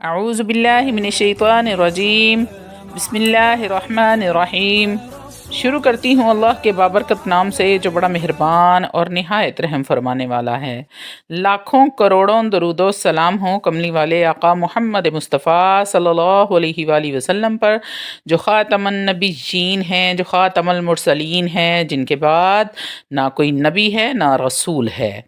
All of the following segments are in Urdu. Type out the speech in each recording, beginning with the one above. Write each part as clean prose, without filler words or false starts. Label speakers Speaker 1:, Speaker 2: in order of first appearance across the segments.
Speaker 1: اعوذ باللہ من الشیطان الرجیم، بسم اللہ الرحمن الرحیم۔ شروع کرتی ہوں اللہ کے بابرکت نام سے جو بڑا مہربان اور نہایت رحم فرمانے والا ہے۔ لاکھوں کروڑوں درود و سلام ہوں کملی والے آقا محمد مصطفیٰ صلی اللہ علیہ وآلہ وسلم پر، جو خاتم النبیین ہیں، جو خاتم المرسلین ہیں، جن کے بعد نہ کوئی نبی ہے نہ رسول ہے۔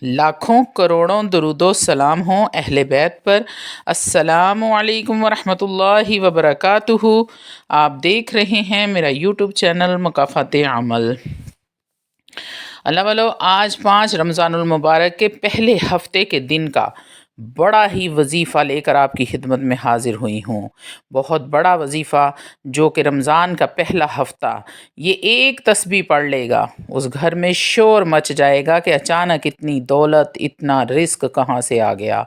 Speaker 1: لاکھوں کروڑوں درود و سلام ہوں اہل بیت پر۔ السلام علیکم ورحمۃ اللہ وبرکاتہ۔ آپ دیکھ رہے ہیں میرا یوٹیوب چینل مکافات عمل۔ اللہ والو، آج 5 رمضان المبارک کے پہلے ہفتے کے دن کا بڑا ہی وظیفہ لے کر آپ کی خدمت میں حاضر ہوئی ہوں۔ بہت بڑا وظیفہ، جو کہ رمضان کا پہلا ہفتہ یہ ایک تسبیح پڑھ لے گا، اس گھر میں شور مچ جائے گا کہ اچانک اتنی دولت، اتنا رزق کہاں سے آ گیا۔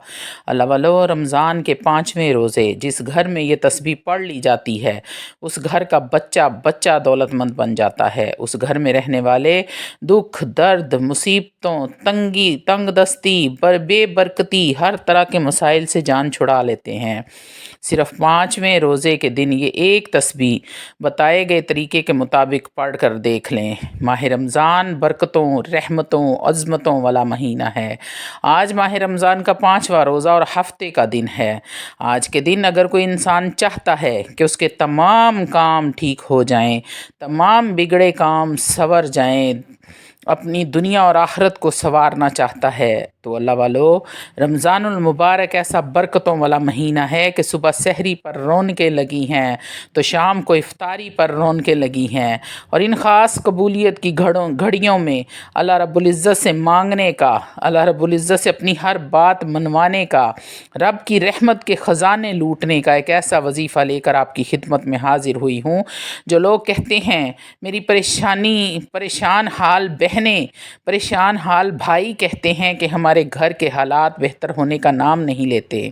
Speaker 1: اللہ والو، رمضان کے 5ویں روزے جس گھر میں یہ تسبیح پڑھ لی جاتی ہے، اس گھر کا بچہ دولت مند بن جاتا ہے۔ اس گھر میں رہنے والے دکھ، درد، مصیبتوں، تنگ دستی، بے برکتی، ہر طرح کے مسائل سے جان چھڑا لیتے ہیں۔ صرف 5ویں روزے کے دن یہ ایک تسبیح بتائے گئے طریقے کے مطابق پڑھ کر دیکھ لیں۔ ماہ رمضان برکتوں، رحمتوں، عظمتوں والا مہینہ ہے۔ آج ماہ رمضان کا 5واں روزہ اور ہفتے کا دن ہے۔ آج کے دن اگر کوئی انسان چاہتا ہے کہ اس کے تمام کام ٹھیک ہو جائیں، تمام بگڑے کام سنور جائیں، اپنی دنیا اور آخرت کو سنوارنا چاہتا ہے، تو اللہ والو، رمضان المبارک ایسا برکتوں والا مہینہ ہے کہ صبح سحری پر رونقیں لگی ہیں تو شام کو افطاری پر رونقیں لگی ہیں، اور ان خاص قبولیت کی گھڑیوں میں اللہ رب العزت سے مانگنے کا، اللہ رب العزت سے اپنی ہر بات منوانے کا، رب کی رحمت کے خزانے لوٹنے کا ایک ایسا وظیفہ لے کر آپ کی خدمت میں حاضر ہوئی ہوں۔ جو لوگ کہتے ہیں میری پریشان حال بہنیں، پریشان حال بھائی کہتے ہیں کہ ہمارے گھر کے حالات بہتر ہونے کا نام نہیں لیتے،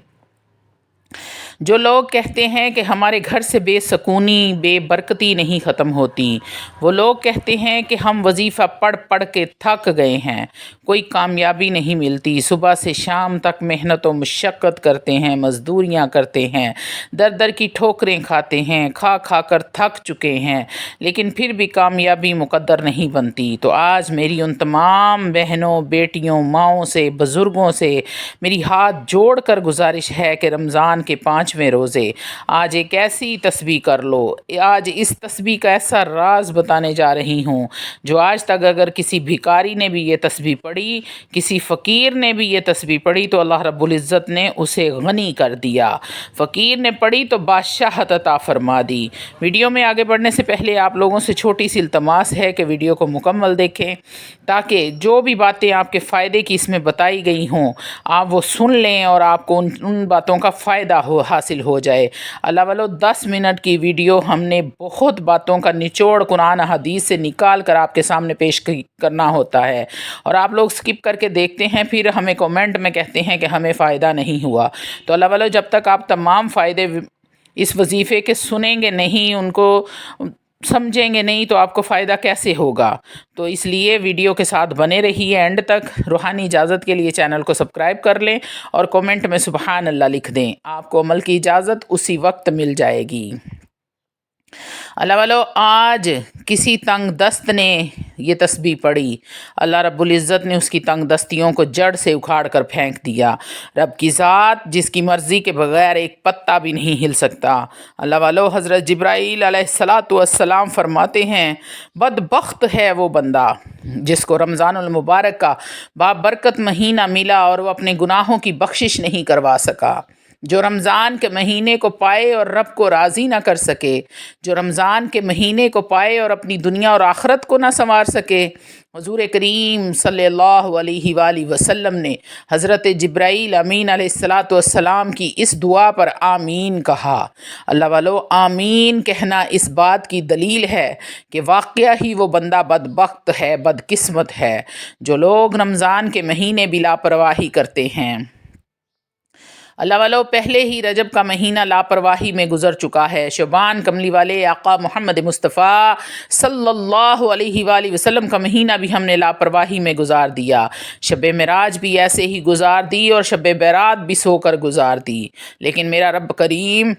Speaker 1: جو لوگ کہتے ہیں کہ ہمارے گھر سے بے سکونی، بے برکتی نہیں ختم ہوتی، وہ لوگ کہتے ہیں کہ ہم وظیفہ پڑھ کے تھک گئے ہیں، کوئی کامیابی نہیں ملتی، صبح سے شام تک محنت و مشقت کرتے ہیں، مزدوریاں کرتے ہیں، در کی ٹھوکریں کھاتے ہیں، کھا کر تھک چکے ہیں، لیکن پھر بھی کامیابی مقدر نہیں بنتی۔ تو آج میری ان تمام بہنوں، بیٹیوں، ماؤں سے، بزرگوں سے میری ہاتھ جوڑ کر گزارش ہے کہ رمضان کے 5ویں روزے آج ایک ایسی تسبیح کر لو۔ آج اس تسبیح کا ایسا راز بتانے جا رہی ہوں، جو آج تک اگر کسی بھکاری نے بھی یہ تسبیح پڑھی، کسی فقیر نے بھی یہ تسبیح پڑھی، تو اللہ رب العزت نے اسے غنی کر دیا۔ فقیر نے پڑھی تو بادشاہت عطا فرما دی۔ ویڈیو میں آگے بڑھنے سے پہلے آپ لوگوں سے چھوٹی سی التماس ہے کہ ویڈیو کو مکمل دیکھیں، تاکہ جو بھی باتیں آپ کے فائدے کی اس میں بتائی گئی ہوں آپ وہ سن لیں اور آپ کو ان باتوں کا فائدہ حاصل ہو جائے۔ اللہ والو، 10 منٹ کی ویڈیو ہم نے بہت باتوں کا نچوڑ قرآن حدیث سے نکال کر آپ کے سامنے پیش کرنا ہوتا ہے، اور آپ لوگ سکپ کر کے دیکھتے ہیں، پھر ہمیں کومنٹ میں کہتے ہیں کہ ہمیں فائدہ نہیں ہوا۔ تو اللہ والو، جب تک آپ تمام فائدے اس وظیفے کے سنیں گے نہیں، ان کو سمجھیں گے نہیں، تو آپ کو فائدہ کیسے ہوگا؟ تو اس لیے ویڈیو کے ساتھ بنے رہیے اینڈ تک۔ روحانی اجازت کے لیے چینل کو سبسکرائب کر لیں اور کومنٹ میں سبحان اللہ لکھ دیں، آپ کو عمل کی اجازت اسی وقت مل جائے گی۔ اللہ والو، آج کسی تنگ دست نے یہ تسبیح پڑھی، اللہ رب العزت نے اس کی تنگ دستیوں کو جڑ سے اکھاڑ کر پھینک دیا۔ رب کی ذات جس کی مرضی کے بغیر ایک پتا بھی نہیں ہل سکتا۔ اللہ والو، حضرت جبرائیل علیہ السلام فرماتے ہیں، بدبخت ہے وہ بندہ جس کو رمضان المبارک کا بابرکت مہینہ ملا اور وہ اپنے گناہوں کی بخشش نہیں کروا سکا، جو رمضان کے مہینے کو پائے اور رب کو راضی نہ کر سکے، جو رمضان کے مہینے کو پائے اور اپنی دنیا اور آخرت کو نہ سنوار سکے۔ حضور کریم صلی اللہ علیہ وآلہ وسلم نے حضرت جبرائیل امین علیہ السلام کی اس دعا پر آمین کہا۔ اللہ والو، آمین کہنا اس بات کی دلیل ہے کہ واقعہ ہی وہ بندہ بدبخت ہے، بدقسمت ہے، جو لوگ رمضان کے مہینے بھی لاپرواہی کرتے ہیں۔ اللہ والو، پہلے ہی رجب کا مہینہ لاپرواہی میں گزر چکا ہے۔ شعبان کملی والے آقا محمد مصطفیٰ صلی اللہ علیہ وآلہ وسلم کا مہینہ بھی ہم نے لاپرواہی میں گزار دیا۔ شب معراج بھی ایسے ہی گزار دی اور شب برات بھی سو کر گزار دی۔ لیکن میرا رب کریم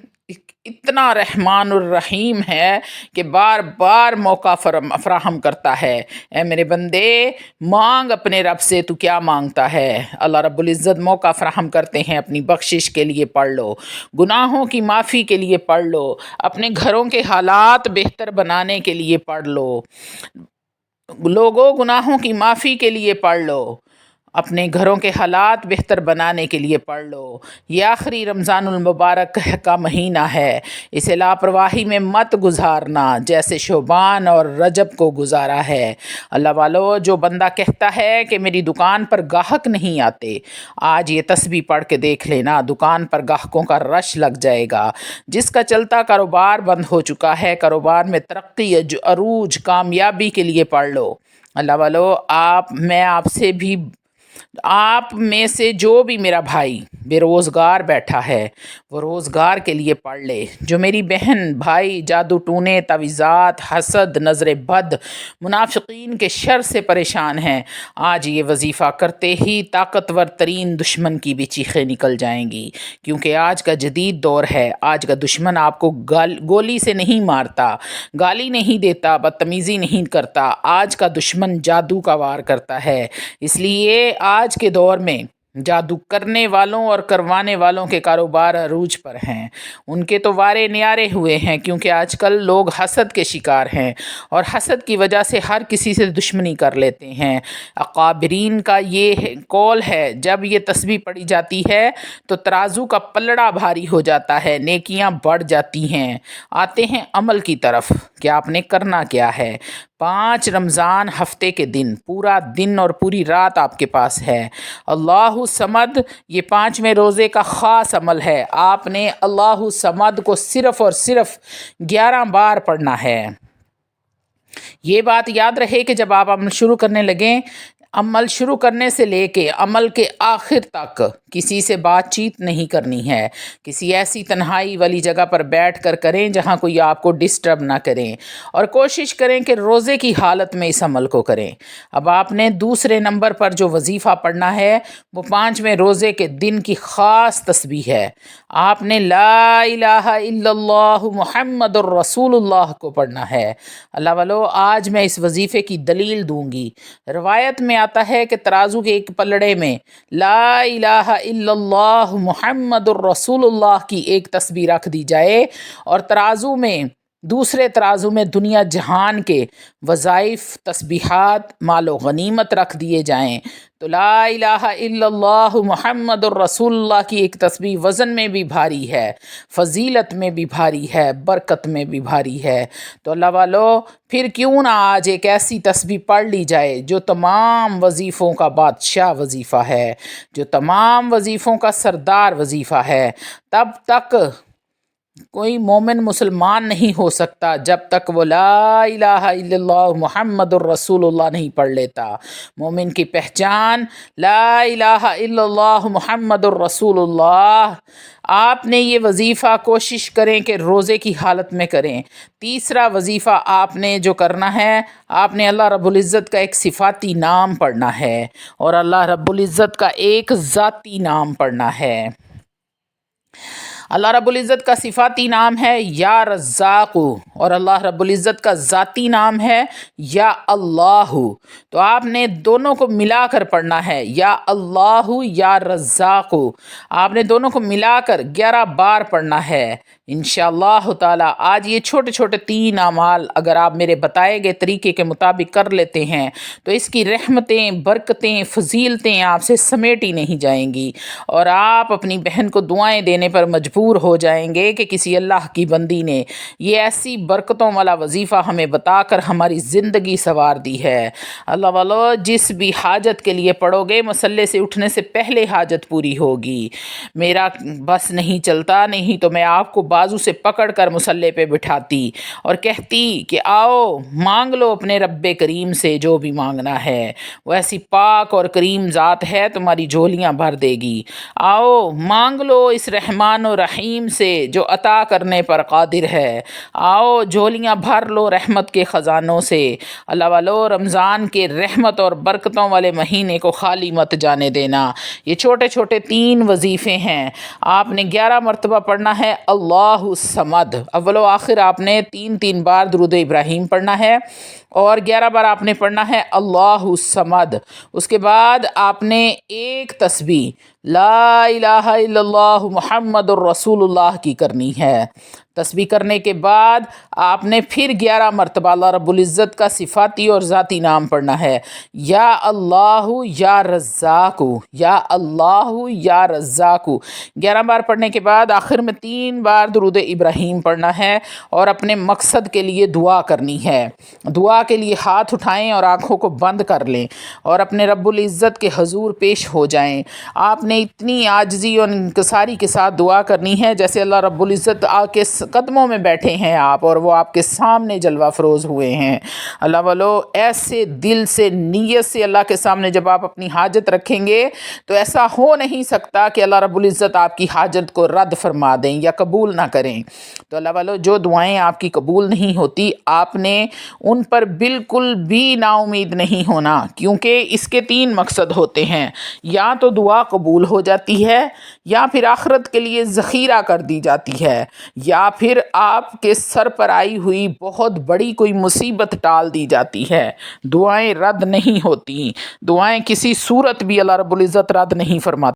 Speaker 1: اتنا رحمان الرحیم ہے کہ بار بار موقع فراہم کرتا ہے۔ اے میرے بندے، مانگ اپنے رب سے، تو کیا مانگتا ہے؟ اللہ رب العزت موقع فراہم کرتے ہیں، اپنی بخشش کے لیے پڑھ لو، گناہوں کی معافی کے لیے پڑھ لو، اپنے گھروں کے حالات بہتر بنانے کے لیے پڑھ لو، لوگوں گناہوں کی معافی کے لیے پڑھ لو، اپنے گھروں کے حالات بہتر بنانے کے لیے پڑھ لو۔ یہ آخری رمضان المبارک کا مہینہ ہے، اسے لاپرواہی میں مت گزارنا جیسے شعبان اور رجب کو گزارا ہے۔ اللہ والو، جو بندہ کہتا ہے کہ میری دکان پر گاہک نہیں آتے، آج یہ تسبیح پڑھ کے دیکھ لینا، دکان پر گاہکوں کا رش لگ جائے گا۔ جس کا چلتا کاروبار بند ہو چکا ہے، کاروبار میں ترقی، عروج، کامیابی کے لیے پڑھ لو۔ اللہ والو، آپ میں سے جو بھی میرا بھائی بے روزگار بیٹھا ہے، وہ روزگار کے لیے پڑھ لے۔ جو میری بہن بھائی جادو ٹونے، تعویذات، حسد، نظر بد، منافقین کے شر سے پریشان ہیں، آج یہ وظیفہ کرتے ہی طاقتور ترین دشمن کی بھی چیخیں نکل جائیں گی، کیونکہ آج کا جدید دور ہے۔ آج کا دشمن آپ کو گولی سے نہیں مارتا، گالی نہیں دیتا، بدتمیزی نہیں کرتا، آج کا دشمن جادو کا وار کرتا ہے۔ اس لیے آج کے دور میں جادو کرنے والوں اور کروانے والوں کے کاروبار عروج پر ہیں، ان کے تو وارے نیارے ہوئے ہیں، کیونکہ آج کل لوگ حسد کے شکار ہیں اور حسد کی وجہ سے ہر کسی سے دشمنی کر لیتے ہیں۔ اکابرین کا یہ قول ہے، جب یہ تسبیح پڑھی جاتی ہے تو ترازو کا پلڑا بھاری ہو جاتا ہے، نیکیاں بڑھ جاتی ہیں۔ آتے ہیں عمل کی طرف کہ آپ نے کرنا کیا ہے۔ 5 رمضان ہفتے کے دن، پورا دن اور پوری رات آپ کے پاس ہے۔ اللہ صمد، یہ 5ویں روزے کا خاص عمل ہے۔ آپ نے اللہ صمد کو صرف اور صرف 11 بار پڑھنا ہے۔ یہ بات یاد رہے کہ جب آپ عمل شروع کرنے لگیں، عمل شروع کرنے سے لے کے عمل کے آخر تک کسی سے بات چیت نہیں کرنی ہے۔ کسی ایسی تنہائی والی جگہ پر بیٹھ کر کریں جہاں کوئی آپ کو ڈسٹرب نہ کریں، اور کوشش کریں کہ روزے کی حالت میں اس عمل کو کریں۔ اب آپ نے دوسرے نمبر پر جو وظیفہ پڑھنا ہے وہ 5ویں روزے کے دن کی خاص تسبیح ہے۔ آپ نے لا الہ الا اللہ محمد الرسول اللہ کو پڑھنا ہے۔ اللہ والو، آج میں اس وظیفے کی دلیل دوں گی۔ روایت میں آتا ہے کہ ترازو کے ایک پلڑے میں لا الہ الا اللہ محمد الرسول اللہ کی ایک تسبیح رکھ دی جائے، اور دوسرے ترازو میں دنیا جہان کے وظائف، تسبیحات، مال و غنیمت رکھ دیے جائیں، تو لا الہ الا اللہ محمد الرسول اللہ کی ایک تسبیح وزن میں بھی بھاری ہے، فضیلت میں بھی بھاری ہے، برکت میں بھی بھاری ہے۔ تو اللہ والو، پھر کیوں نہ آج ایک ایسی تسبیح پڑھ لی جائے جو تمام وظیفوں کا بادشاہ وظیفہ ہے، جو تمام وظیفوں کا سردار وظیفہ ہے۔ تب تک کوئی مومن مسلمان نہیں ہو سکتا جب تک وہ لا الہ الا اللہ محمد الرسول اللہ نہیں پڑھ لیتا۔ مومن کی پہچان لا الہ الا اللہ محمد الرسول اللہ۔ آپ نے یہ وظیفہ کوشش کریں کہ روزے کی حالت میں کریں۔ تیسرا وظیفہ آپ نے جو کرنا ہے، آپ نے اللہ رب العزت کا ایک صفاتی نام پڑھنا ہے، اور اللہ رب العزت کا ایک ذاتی نام پڑھنا ہے۔ اللہ رب العزت کا صفاتی نام ہے یا رزاق، اور اللہ رب العزت کا ذاتی نام ہے یا اللہ۔ تو آپ نے دونوں کو ملا کر پڑھنا ہے، یا اللہ یا رزاق۔ آپ نے دونوں کو ملا کر 11 بار پڑھنا ہے انشاءاللہ تعالی۔ آج یہ چھوٹے چھوٹے 3 اعمال اگر آپ میرے بتائے گئے طریقے کے مطابق کر لیتے ہیں تو اس کی رحمتیں، برکتیں، فضیلتیں آپ سے سمیٹی نہیں جائیں گی، اور آپ اپنی بہن کو دعائیں دینے پر مجبور ہو جائیں گے کہ کسی اللہ کی بندی نے یہ ایسی برکتوں والا وظیفہ ہمیں بتا کر ہماری زندگی سنوار دی ہے۔ اللہ والو، جس بھی حاجت کے لیے پڑھو گے، مصلے سے اٹھنے سے پہلے حاجت پوری ہوگی۔ میرا بس نہیں چلتا، نہیں تو میں آپ کو بازو سے پکڑ کر مصلی پہ بٹھاتی اور کہتی کہ آؤ مانگ لو اپنے رب کریم سے جو بھی مانگنا ہے، وہ ایسی پاک اور کریم ذات ہے تمہاری جھولیاں بھر دے گی۔ آؤ مانگ لو اس رحمان و رحیم سے جو عطا کرنے پر قادر ہے۔ آؤ جھولیاں بھر لو رحمت کے خزانوں سے۔ اللہ والو، رمضان کے رحمت اور برکتوں والے مہینے کو خالی مت جانے دینا۔ یہ چھوٹے چھوٹے 3 وظیفے ہیں، آپ نے 11 مرتبہ پڑھنا ہے اللہ الصمد۔ اول و آخر آپ نے 3 بار درود ابراہیم پڑھنا ہے اور 11 بار آپ نے پڑھنا ہے اللہ الصمد۔ اس کے بعد آپ نے ایک تسبیح لا الہ الا اللہ محمد الرسول اللہ کی کرنی ہے۔ تسبیح کرنے کے بعد آپ نے پھر 11 مرتبہ اللہ رب العزت کا صفاتی اور ذاتی نام پڑھنا ہے، یا اللہ یا رزاق، یا اللہ یا رزاق۔ 11 بار پڑھنے کے بعد آخر میں 3 بار درود ابراہیم پڑھنا ہے اور اپنے مقصد کے لیے دعا کرنی ہے۔ دعا کے لیے ہاتھ اٹھائیں اور آنکھوں کو بند کر لیں اور اپنے رب العزت کے حضور پیش ہو جائیں۔ آپ نے اتنی عاجزی اور انکساری کے ساتھ دعا کرنی ہے جیسے اللہ رب العزت کے قدموں میں بیٹھے ہیں آپ اور وہ آپ کے سامنے جلوہ فروز ہوئے ہیں۔ اللہ والو، ایسے دل سے نیت سے اللہ کے سامنے جب آپ اپنی حاجت رکھیں گے تو ایسا ہو نہیں سکتا کہ اللہ رب العزت آپ کی حاجت کو رد فرما دیں یا قبول نہ کریں۔ تو اللہ والو، جو دعائیں آپ کی قبول نہیں ہوتی آپ نے ان پر بالکل بھی نا امید نہیں ہونا، کیونکہ اس کے 3 مقصد ہوتے ہیں، یا تو دعا قبول ہو جاتی ہے، یا پھر آخرت کے لیے ذخیرہ کر دی جاتی ہے، یا پھر آپ کے سر پر آئی ہوئی بہت بڑی کوئی مصیبت ٹال دی جاتی ہے۔ دعائیں رد نہیں ہوتی، دعائیں کسی صورت بھی اللہ رب العزت رد نہیں فرماتا۔